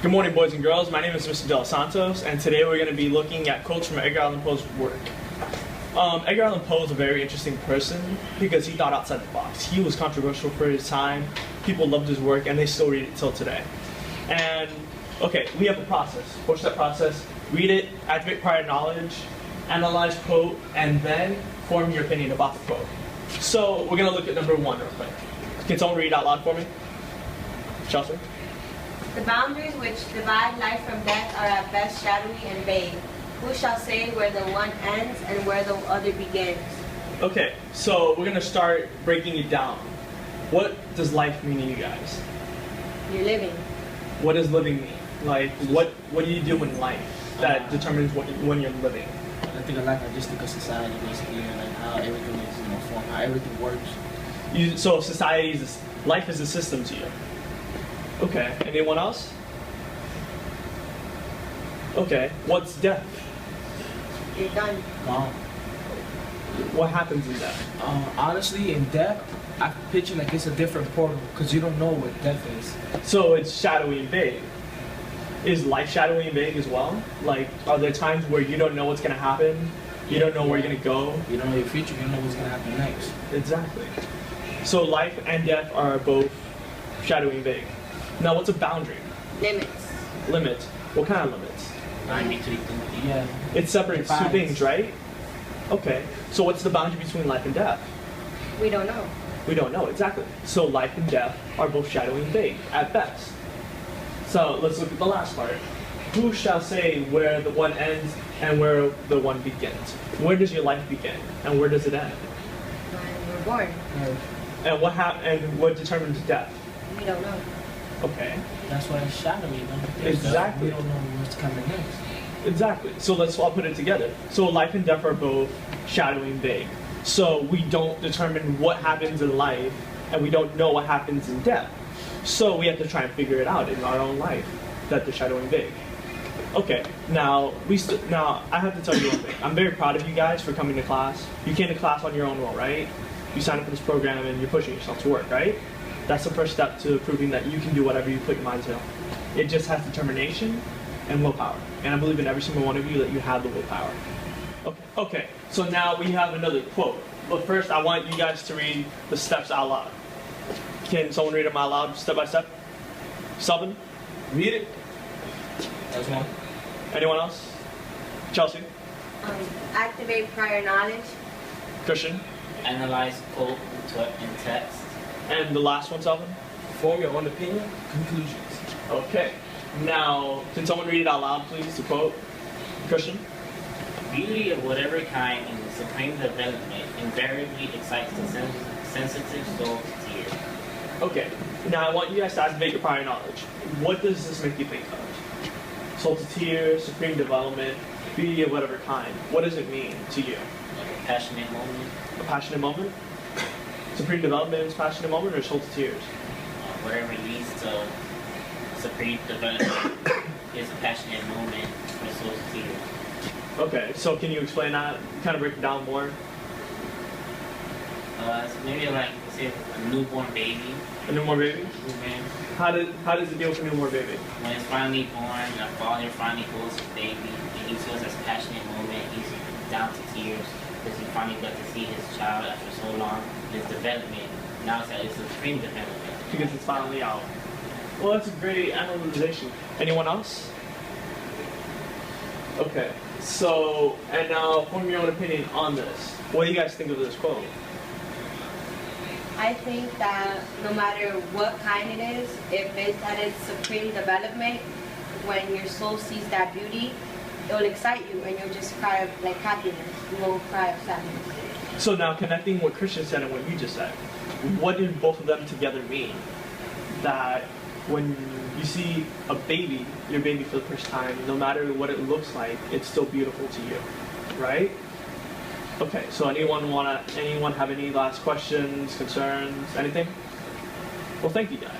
Good morning, boys and girls. My name is Mr. Delossantos, and today we're going to be looking at quotes from Edgar Allan Poe's work. Edgar Allan Poe is a very interesting person because he thought outside the box. He was controversial for his time. People loved his work, and they still read it till today. And, okay, we have a process. What's that process? Read it, activate prior knowledge, analyze quote, and then form your opinion about the quote. So, we're going to look at number 1 real quick. Can someone read out loud for me? Chelsea? The boundaries which divide life from death are at best shadowy and vague. Who shall say where the one ends and where the other begins? Okay, so we're gonna start breaking it down. What does life mean to you guys? You're living. What does living mean? Like, what do you do in life that determines when you're living? I think of life as just like a society, basically, and like how everything is, formed, how everything works. So society life is a system to you. Okay, anyone else? Okay, what's death? You're done. What happens in death? Honestly, in death, I picture like it's a different portal because you don't know what death is. So it's shadowy and vague. Is life shadowy and vague as well? Like, are there times where you don't know what's gonna happen? You don't know where you're gonna go? You don't know your future, you don't know what's gonna happen next. Exactly. So life and death are both shadowy and vague. Now, what's a boundary? Limits. Limits. What kind of limits? Yeah. It separates two things, right? Okay. So what's the boundary between life and death? We don't know. We don't know, exactly. So life and death are both shadowy and vague, at best. So let's look at the last part. Who shall say where the one ends and where the one begins? Where does your life begin and where does it end? When we're born. And what determines death? We don't know. Okay. That's why it's shadowy, though. Exactly. We don't know what's coming next. Exactly. So let's all put it together. So life and death are both shadowy and vague. So we don't determine what happens in life, and we don't know what happens in death. So we have to try and figure it out in our own life that they're shadowy and vague. Okay. Now I have to tell you one thing. I'm very proud of you guys for coming to class. You came to class on your own will, right? You signed up for this program and you're pushing yourself to work, right? That's the first step to proving that you can do whatever you put your mind to. It just has determination and willpower. And I believe in every single one of you that you have the willpower. Okay, so now we have another quote. But first, I want you guys to read the steps out loud. Can someone read them out loud, step by step? Selvin, read it. That's one. Anyone else? Chelsea? Activate prior knowledge. Christian? Analyze quote in text. And the last one, Selvin? Form your own opinion, conclusions. Okay. Now, can someone read it out loud, please, the quote? Christian? Beauty of whatever kind in the supreme development invariably excites the sensitive soul to tears. Okay. Now, I want you guys to activate your prior knowledge. What does this make you think of? Soul to tears, supreme development, beauty of whatever kind. What does it mean to you? Like a passionate moment. A passionate moment? Supreme development is passionate moment or soul to tears? Whatever leads to supreme development is a passionate moment for soul to tears. Okay, so can you explain that? Kind of break it down more? So maybe like, say, a newborn baby. A newborn baby? Newborn. How does it deal with a newborn baby? When it's finally born, the father finally holds his baby, and he feels this passionate moment. He's down to tears because he finally got to see his child after so long. His development. Now it's a supreme development. Because it's finally out. Well, that's a great analyzation. Anyone else? Okay, so, and now form your own opinion on this. What do you guys think of this quote? I think that no matter what kind it is, if it's at its supreme development, when your soul sees that beauty, it will excite you and you'll just cry of like happiness. You won't cry of sadness. So now connecting what Christian said and what you just said, what did both of them together mean? That when you see a baby, your baby for the first time, no matter what it looks like, it's still beautiful to you, right? Okay, so anyone have any last questions, concerns, anything? Well, thank you guys.